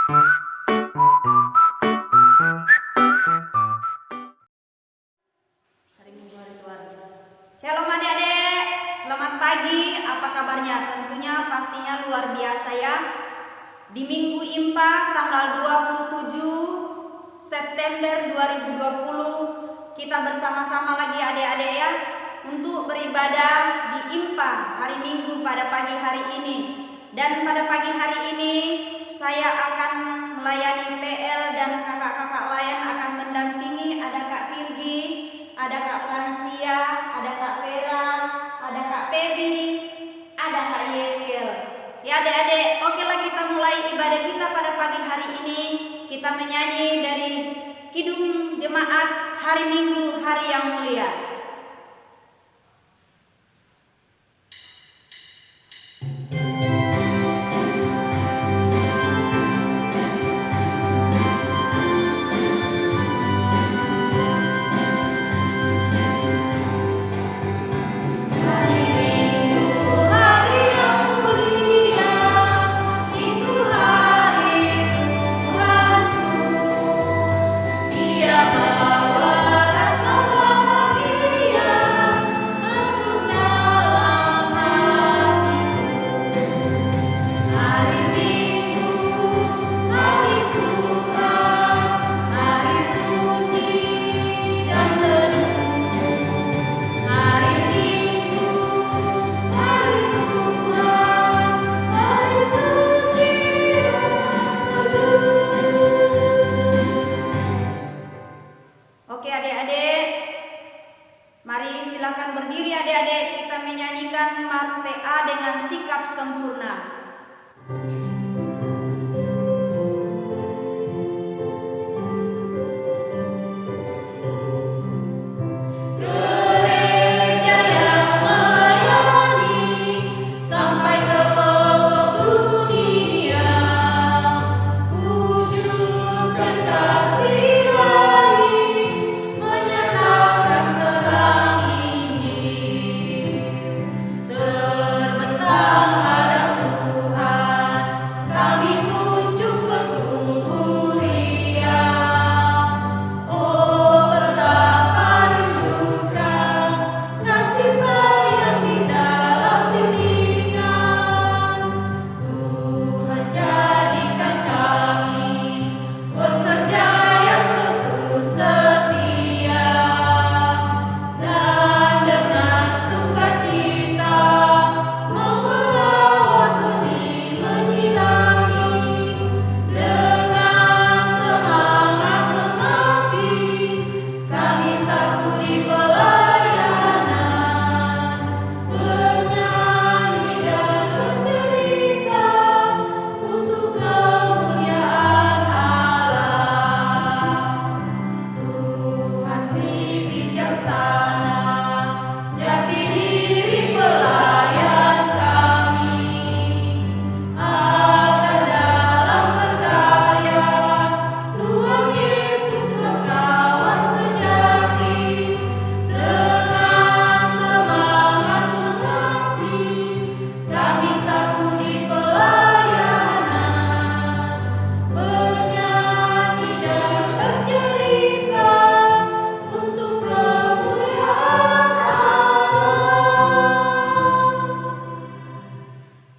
Hari Minggu hari Tuhan. Shalom adik-adik, selamat pagi. Apa kabarnya? Tentunya pastinya luar biasa ya. Di Minggu IMPA tanggal 27 September 2020 kita bersama-sama lagi adik-adik ya untuk beribadah di IMPA hari Minggu pada pagi hari ini. Dan pada pagi hari ini saya akan melayani PL dan kakak-kakak lain akan mendampingi. Ada Kak Virgi, ada Kak Fransia, ada Kak Vera, ada Kak Peri, ada Kak Yeskel. Ya adik-adik, okelah kita mulai ibadah kita pada pagi hari ini. Kita menyanyi dari Kidung Jemaat Hari Minggu Hari yang Mulia. Oke adik-adik, mari silakan berdiri adik-adik. Kita menyanyikan Mars PA dengan sikap sempurna.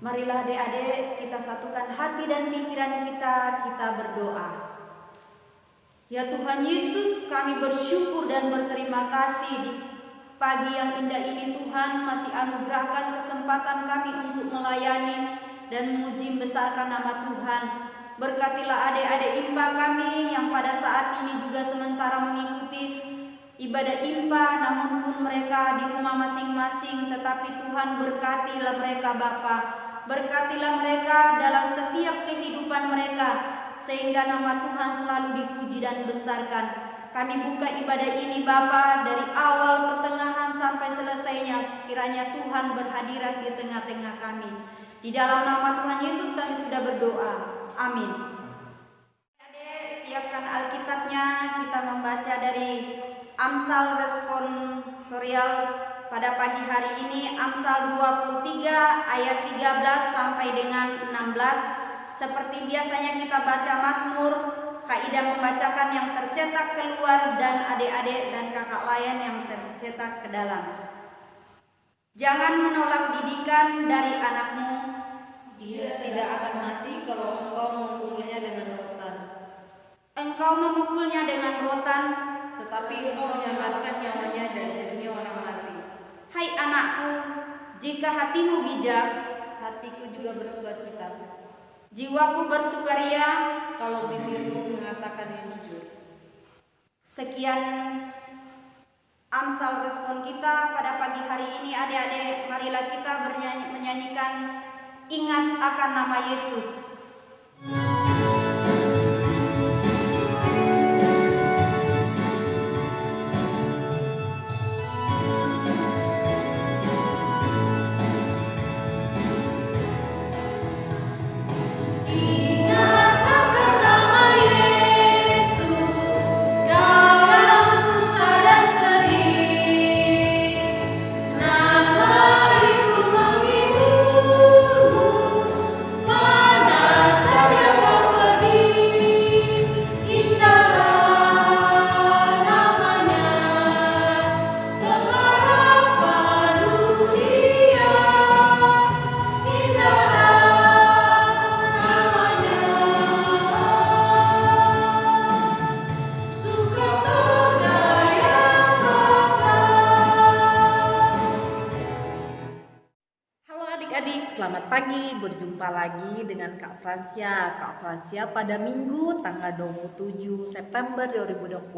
Marilah adik-adik kita satukan hati dan pikiran kita berdoa. Ya Tuhan Yesus, kami bersyukur dan berterima kasih di pagi yang indah ini Tuhan masih anugerahkan kesempatan kami untuk melayani dan memuji besarkan nama Tuhan. Berkatilah adik-adik IMPA kami yang pada saat ini juga sementara mengikuti ibadah IMPA, namun pun mereka di rumah masing-masing, tetapi Tuhan berkatilah mereka Bapa. Berkatilah mereka dalam setiap kehidupan mereka, sehingga nama Tuhan selalu dipuji dan besarkan. Kami buka ibadah ini Bapa, dari awal, pertengahan sampai selesainya, sekiranya Tuhan berhadirat di tengah-tengah kami. Di dalam nama Tuhan Yesus kami sudah berdoa. Amin. Adik, siapkan Alkitabnya, kita membaca dari Amsal responsorial pada pagi hari ini, Amsal 23 ayat 13 sampai dengan 16. Seperti biasanya kita baca Mazmur, Kak Ida membacakan yang tercetak keluar dan adik-adik dan kakak layan yang tercetak ke dalam. Jangan menolak didikan dari anakmu. Dia tidak akan mati kalau engkau memukulnya dengan rotan. Engkau memukulnya dengan rotan, Tetapi engkau menyelamatkan nyawanya dari orang mati. hai anakku, jika hatimu bijak, Hatiku juga bersukacita jiwaku bersukaria kalau bibirmu mengatakan yang jujur. Sekian Amsal respon kita pada pagi hari ini, adik-adik. Marilah kita menyanyikan ingat akan nama Yesus. Selamat pagi, berjumpa lagi dengan Kak Francia. Kak Francia pada Minggu tanggal 27 September 2020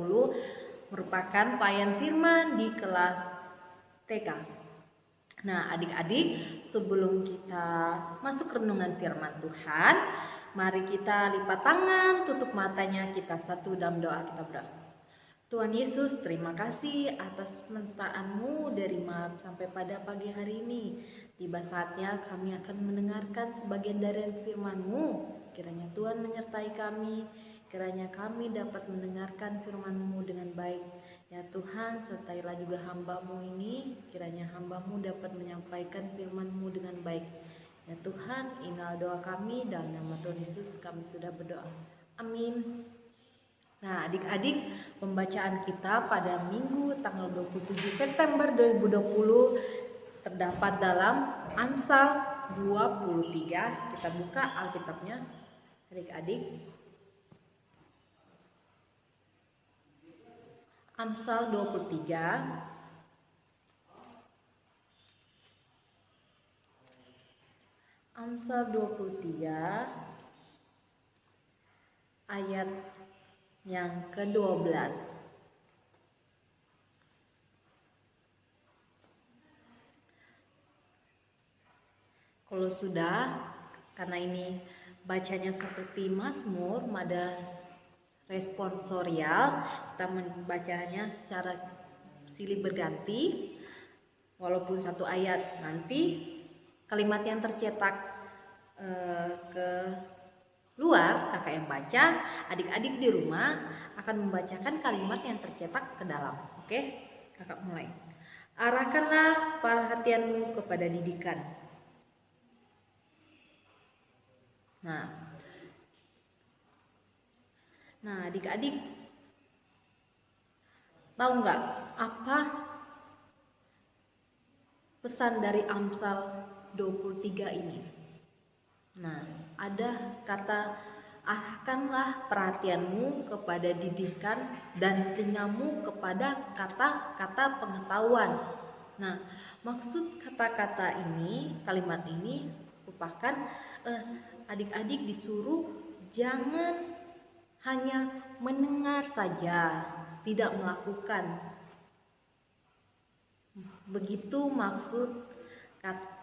merupakan pelayan firman di kelas TK. Nah, adik-adik, sebelum kita masuk renungan firman Tuhan, mari kita lipat tangan, tutup matanya, kita satu dalam doa, kita berdoa. Tuhan Yesus, terima kasih atas penyertaan-Mu dari malam sampai pada pagi hari ini. Tiba saatnya kami akan mendengarkan sebagian dari firman-Mu. Kiranya Tuhan menyertai kami, kiranya kami dapat mendengarkan firman-Mu dengan baik. Ya Tuhan, sertailah juga hamba-Mu ini, kiranya hamba-Mu dapat menyampaikan firman-Mu dengan baik. Ya Tuhan, inilah doa kami, dalam nama Tuhan Yesus kami sudah berdoa. Amin. Nah, adik-adik, pembacaan kita pada Minggu tanggal 27 September 2020 terdapat dalam Amsal 23. Kita buka Alkitabnya, adik-adik. Amsal 23 ayat yang ke-12. Kalau sudah, karena ini bacanya seperti Mazmur, ada responsorial, kita membacanya secara silih berganti, walaupun satu ayat. Nanti kalimat yang tercetak ke luar, kakak yang baca, adik-adik di rumah akan membacakan kalimat yang tercetak ke dalam. Oke, kakak mulai. Arahkanlah perhatianmu kepada didikan. Nah, adik-adik tahu nggak apa pesan dari Amsal 23 ini? Nah, ada kata arahkanlah perhatianmu kepada didikan dan telingamu kepada kata-kata pengetahuan. Nah, maksud kata-kata ini, kalimat ini merupakan adik-adik disuruh jangan hanya mendengar saja, tidak melakukan. Begitu maksud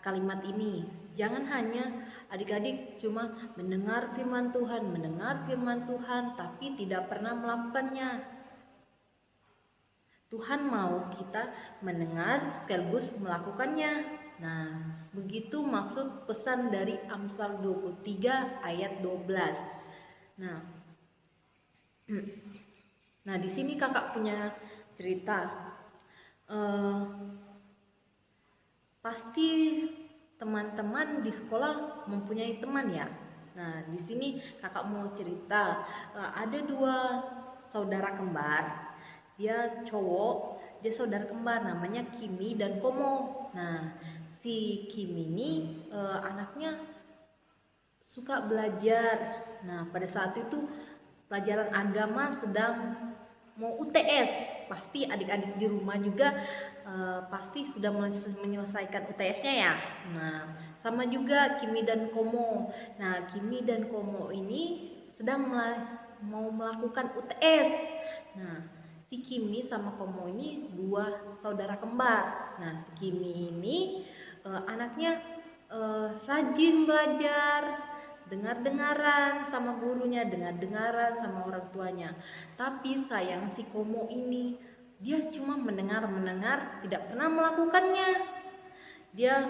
kalimat ini. Jangan hanya adik-adik cuma mendengar firman Tuhan, tapi tidak pernah melakukannya. Tuhan mau kita mendengar sekaligus melakukannya. Nah, begitu maksud pesan dari Amsal 23 ayat 12. Nah, di sini kakak punya cerita. Pasti teman-teman di sekolah mempunyai teman ya. Nah, di sini kakak mau cerita, ada dua saudara kembar, dia cowok, dia saudara kembar namanya Kimi dan Komo. Nah, si Kimi ini anaknya suka belajar. Nah, pada saat itu pelajaran agama sedang mau UTS, pasti adik-adik di rumah juga pasti sudah menyelesaikan UTS-nya ya. Nah, sama juga Kimi dan Komo. Nah, Kimi dan Komo ini sedang mau melakukan UTS. Nah, si Kimi sama Komo ini dua saudara kembar. Nah, si Kimi ini anaknya rajin belajar, dengar-dengaran sama gurunya, dengar-dengaran sama orang tuanya. Tapi sayang si Komo ini, dia cuma mendengar-mendengar, tidak pernah melakukannya. Dia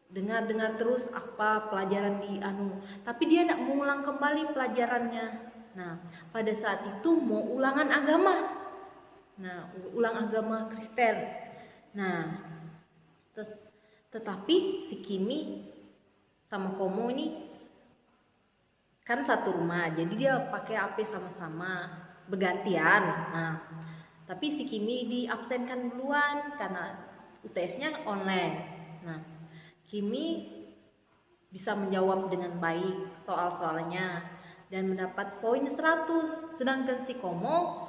dengar-dengar terus apa pelajaran di tapi dia tidak mengulang kembali pelajarannya. Nah, pada saat itu mau ulangan agama. Nah, ulang agama Kristen. Nah, tetapi si Kimi sama Komo ini kan satu rumah, jadi dia pakai HP sama-sama bergantian. Nah, tapi si Kimi diabsenkan duluan karena UTS-nya online. Nah, Kimi bisa menjawab dengan baik soal-soalnya dan mendapat poin 100, sedangkan si Komo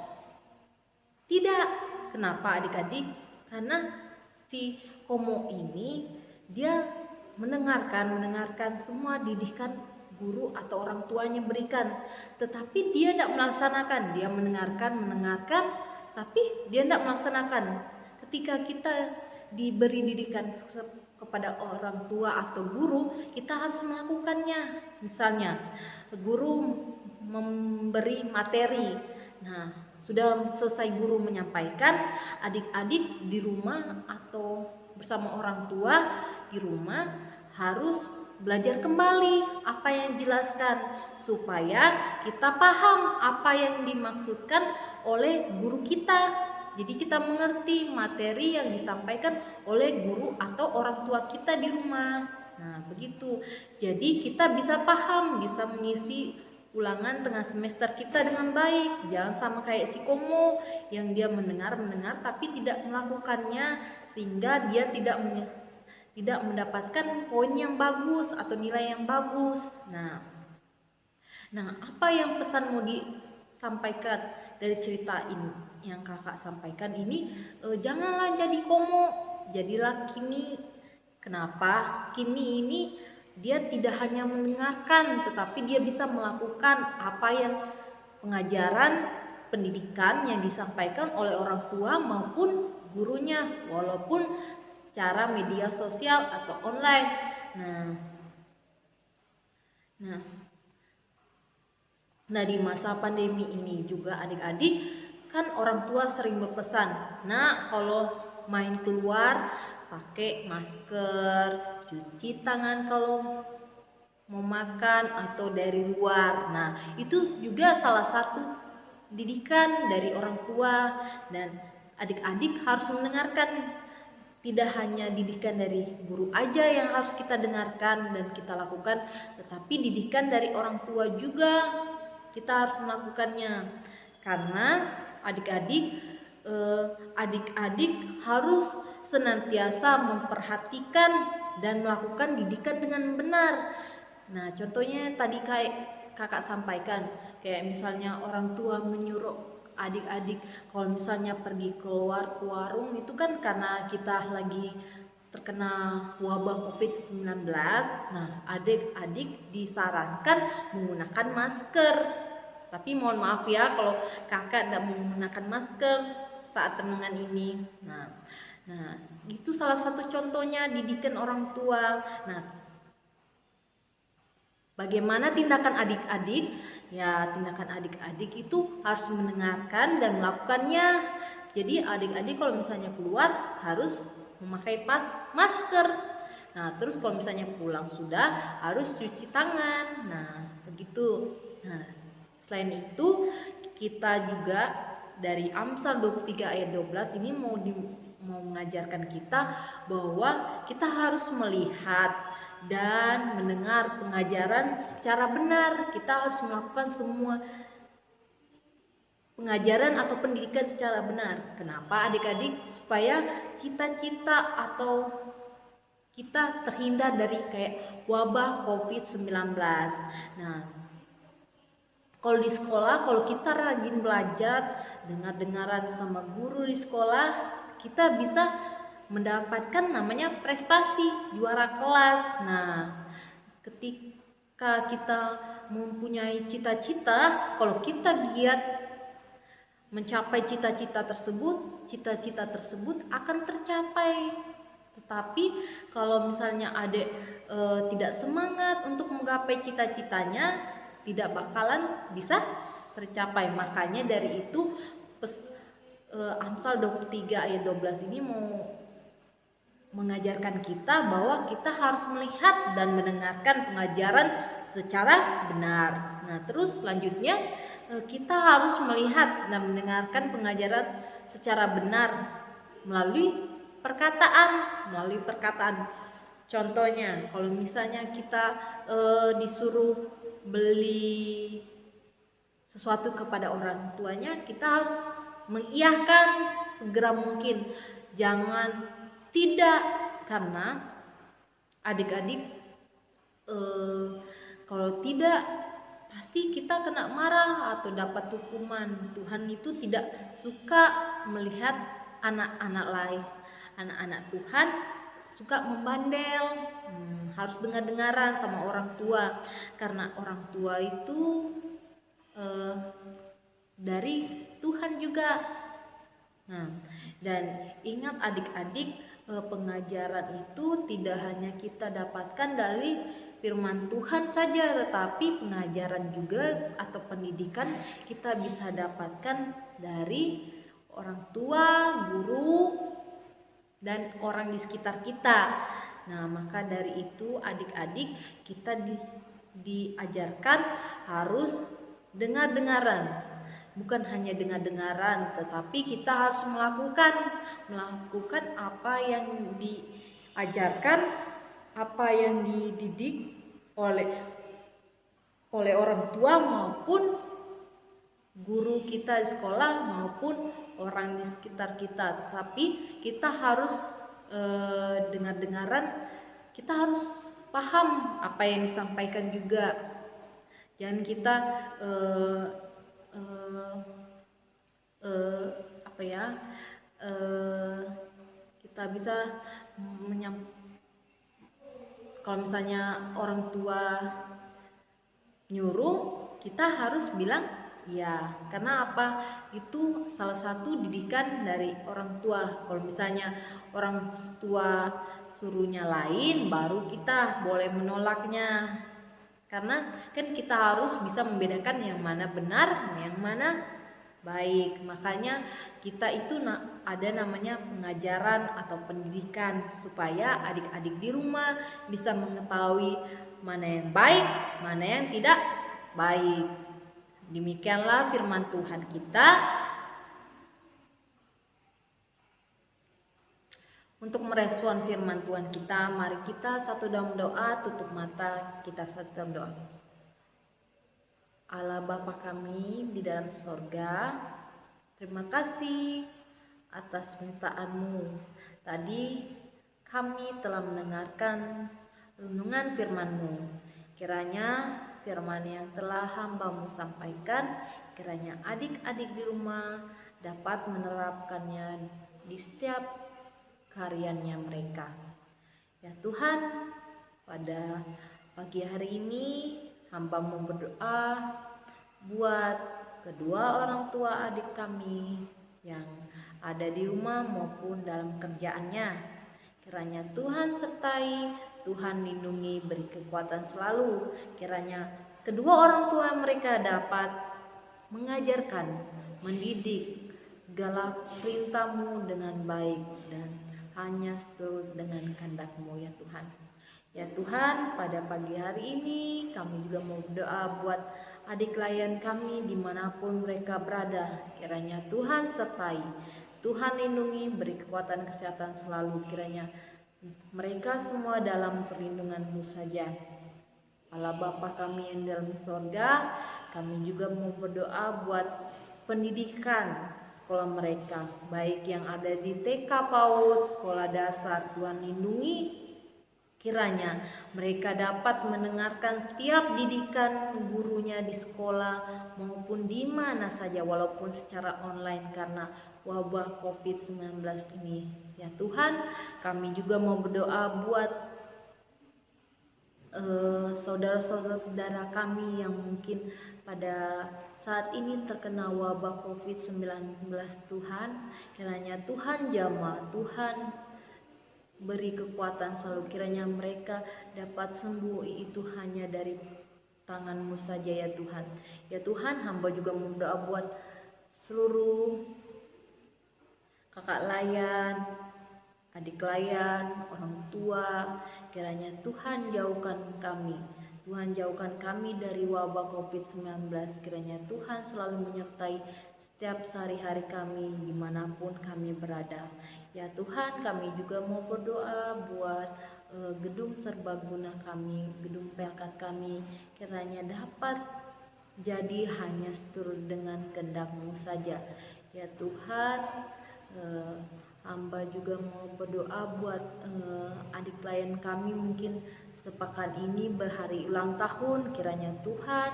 tidak. Kenapa adik-adik? Karena si Komo ini dia mendengarkan semua didikan guru atau orang tuanya berikan, tetapi dia tidak melaksanakan. Dia mendengarkan, tapi dia tidak melaksanakan. Ketika kita diberi didikan kepada orang tua atau guru, kita harus melakukannya. Misalnya, guru memberi materi. Nah, sudah selesai guru menyampaikan, adik-adik di rumah atau bersama orang tua di rumah harus belajar kembali apa yang dijelaskan supaya kita paham apa yang dimaksudkan oleh guru kita. Jadi kita mengerti materi yang disampaikan oleh guru atau orang tua kita di rumah. Nah, begitu. Jadi kita bisa paham, bisa mengisi ulangan tengah semester kita dengan baik. Jangan sama kayak si Komo yang dia mendengar tapi tidak melakukannya, sehingga dia tidak mendapatkan poin yang bagus atau nilai yang bagus. Nah, apa yang pesan mau disampaikan dari cerita ini yang kakak sampaikan ini? Janganlah jadi Komo, jadilah Kimi. Kenapa? Kimi ini dia tidak hanya mendengarkan, tetapi dia bisa melakukan apa yang pengajaran pendidikan yang disampaikan oleh orang tua maupun gurunya, walaupun secara media sosial atau online. Nah, di masa pandemi ini juga adik-adik kan orang tua sering berpesan, nah kalau main keluar pakai masker, cuci tangan kalau mau makan atau dari luar. Nah, itu juga salah satu didikan dari orang tua, dan adik-adik harus mendengarkan. Tidak hanya didikan dari guru aja yang harus kita dengarkan dan kita lakukan, tetapi didikan dari orang tua juga kita harus melakukannya. Karena adik-adik harus senantiasa memperhatikan dan melakukan didikan dengan benar. Nah, contohnya tadi kayak kakak sampaikan, kayak misalnya orang tua menyuruh adik-adik kalau misalnya pergi keluar ke warung, itu kan karena kita lagi terkena wabah COVID-19. Nah, adik-adik disarankan menggunakan masker. Tapi mohon maaf ya kalau kakak tidak menggunakan masker saat renungan ini. Nah, itu salah satu contohnya didikan orang tua. Nah, bagaimana tindakan adik-adik? Ya, tindakan adik-adik itu harus mendengarkan dan melakukannya. Jadi adik-adik kalau misalnya keluar harus memakai masker. Nah, terus kalau misalnya pulang sudah harus cuci tangan. Nah, begitu. Nah, selain itu kita juga dari Amsal 23 ayat 12 ini mau mengajarkan kita bahwa kita harus melihat dan mendengar pengajaran secara benar. Kita harus melakukan semua pengajaran atau pendidikan secara benar. Kenapa adik-adik? Supaya cita-cita atau kita terhindar dari kayak wabah COVID-19. Nah, kalau di sekolah, kalau kita rajin belajar, dengar-dengaran sama guru di sekolah, kita bisa mendapatkan namanya prestasi, juara kelas. Nah, ketika kita mempunyai cita-cita, kalau kita giat mencapai cita-cita tersebut akan tercapai. Tetapi kalau misalnya adik tidak semangat untuk menggapai cita-citanya, tidak bakalan bisa tercapai. Makanya dari itu Amsal 23 ayat 12 ini mau mengajarkan kita bahwa kita harus melihat dan mendengarkan pengajaran secara benar. Nah, terus selanjutnya kita harus melihat dan mendengarkan pengajaran secara benar melalui perkataan. Contohnya, kalau misalnya kita disuruh beli sesuatu kepada orang tuanya, kita harus mengiyahkan segera mungkin. Jangan tidak, karena adik-adik kalau tidak pasti kita kena marah atau dapat hukuman. Tuhan itu tidak suka melihat anak-anak lain. Anak-anak Tuhan suka membandel, harus dengar-dengaran sama orang tua, karena orang tua itu dari Tuhan juga. Nah, dan ingat adik-adik, pengajaran itu tidak hanya kita dapatkan dari firman Tuhan saja, tetapi pengajaran juga atau pendidikan kita bisa dapatkan dari orang tua, guru, dan orang di sekitar kita. Nah, maka dari itu adik-adik kita diajarkan harus dengar-dengaran. Bukan hanya dengar-dengaran, tetapi kita harus melakukan apa yang diajarkan, apa yang dididik oleh orang tua maupun guru kita di sekolah maupun orang di sekitar kita. Tapi kita harus dengar-dengaran, kita harus paham apa yang disampaikan juga. Jangan kita kita bisa kalau misalnya orang tua nyuruh, kita harus bilang ya, karena apa? Itu salah satu didikan dari orang tua. Kalau misalnya orang tua suruhnya lain, baru kita boleh menolaknya. Karena kan kita harus bisa membedakan yang mana benar, yang mana baik. Makanya kita itu ada namanya pengajaran atau pendidikan, supaya adik-adik di rumah bisa mengetahui mana yang baik, mana yang tidak baik. Demikianlah firman Tuhan kita. Untuk merespon firman Tuhan kita, mari kita satu dalam doa, tutup mata, kita satu dalam doa. Allah Bapa kami di dalam sorga, terima kasih atas permintaan-Mu. Tadi kami telah mendengarkan renungan firman-Mu. Kiranya firman yang telah hamba-Mu sampaikan, kiranya adik-adik di rumah dapat menerapkannya di setiap karyanya mereka. Ya Tuhan, pada pagi hari ini hamba-Mu berdoa buat kedua orang tua adik kami yang ada di rumah maupun dalam kerjaannya. Kiranya Tuhan sertai, Tuhan lindungi, beri kekuatan selalu. Kiranya kedua orang tua mereka dapat mengajarkan, mendidik segala perintah-Mu dengan baik dan hanya seturut dengan kehendak-Mu ya Tuhan. Ya Tuhan, pada pagi hari ini kami juga mau berdoa buat adik klien kami dimanapun mereka berada. Kiranya Tuhan sertai, Tuhan lindungi, beri kekuatan kesehatan selalu. Kiranya mereka semua dalam perlindungan-Mu saja. Allah Bapa kami yang dalam sorga, kami juga mau berdoa buat pendidikan sekolah mereka, baik yang ada di TK PAUD, sekolah dasar. Tuhan lindungi, kiranya mereka dapat mendengarkan setiap didikan gurunya di sekolah maupun di mana saja, walaupun secara online karena wabah COVID-19 ini. Ya Tuhan, kami juga mau berdoa buat saudara-saudara kami yang mungkin pada saat ini terkena wabah COVID-19. Tuhan, kiranya Tuhan jamah, Tuhan beri kekuatan selalu, kiranya mereka dapat sembuh itu hanya dari tangan-Mu saja ya Tuhan. Ya Tuhan, hamba juga berdoa buat seluruh kakak layan, adik layan, orang tua, kiranya Tuhan jauhkan kami. Tuhan jauhkan kami dari wabah COVID-19. Kiranya Tuhan selalu menyertai setiap sehari-hari kami dimanapun kami berada. Ya Tuhan, kami juga mau berdoa buat gedung serbaguna kami, gedung PLK kami, kiranya dapat jadi hanya seturut dengan kehendak-Mu saja. Ya Tuhan, hamba juga mau berdoa buat adik klien kami mungkin sepekan ini berhari ulang tahun. Kiranya Tuhan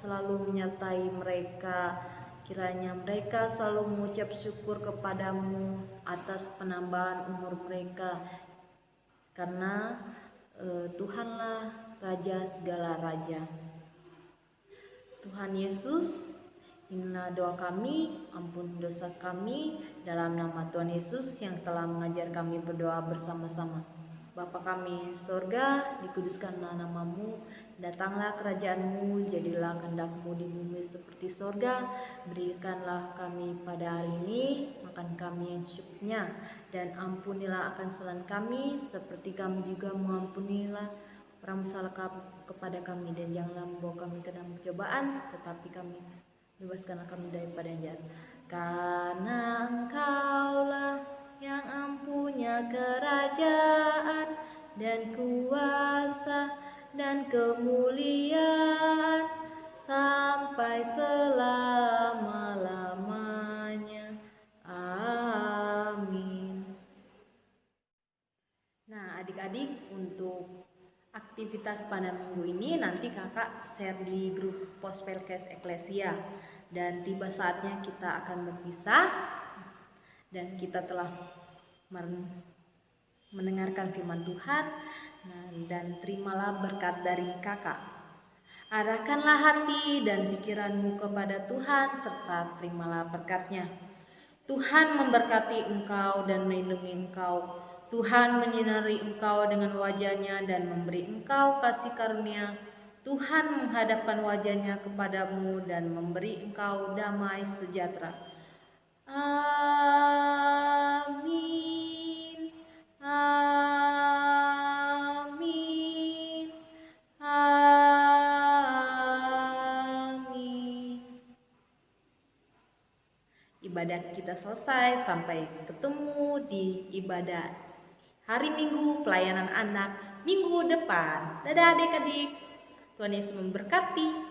selalu menyertai mereka, kiranya mereka selalu mengucap syukur kepada-Mu atas penambahan umur mereka, karena Tuhanlah Raja segala raja. Tuhan Yesus, inilah doa kami, ampun dosa kami, dalam nama Tuhan Yesus yang telah mengajar kami berdoa bersama-sama. Bapa kami surga, dikuduskanlah nama-Mu, datanglah kerajaan-Mu, jadilah kehendak-Mu di bumi seperti surga. Berikanlah kami pada hari ini makan kami yang secukupnya, dan ampunilah akan kesalahan kami, seperti kami juga mengampunilah orang bersalah kepada kami, dan janganlah membawa kami ke dalam pencobaan, tetapi kami bebaskanlah kami daripada yang jahat. Karena Engkaulah yang empunya kerajaan dan kuasa dan kemuliaan sampai selama-lamanya. Amin. Nah, adik-adik, untuk aktivitas pada minggu ini nanti kakak share di grup Pospelkes Eklesia, dan tiba saatnya kita akan berpisah, dan kita telah mendengarkan firman Tuhan, dan terimalah berkat dari kakak. Arahkanlah hati dan pikiranmu kepada Tuhan serta terimalah berkat-Nya. Tuhan memberkati engkau dan melindungi engkau. Tuhan menyinari engkau dengan wajah-Nya dan memberi engkau kasih karunia. Tuhan menghadapkan wajah-Nya kepadamu dan memberi engkau damai sejahtera. Amin. Amin. Amin. Ibadah kita selesai, sampai ketemu di ibadah hari Minggu pelayanan anak minggu depan. Dadah adik-adik, Tuhan Yesus memberkati.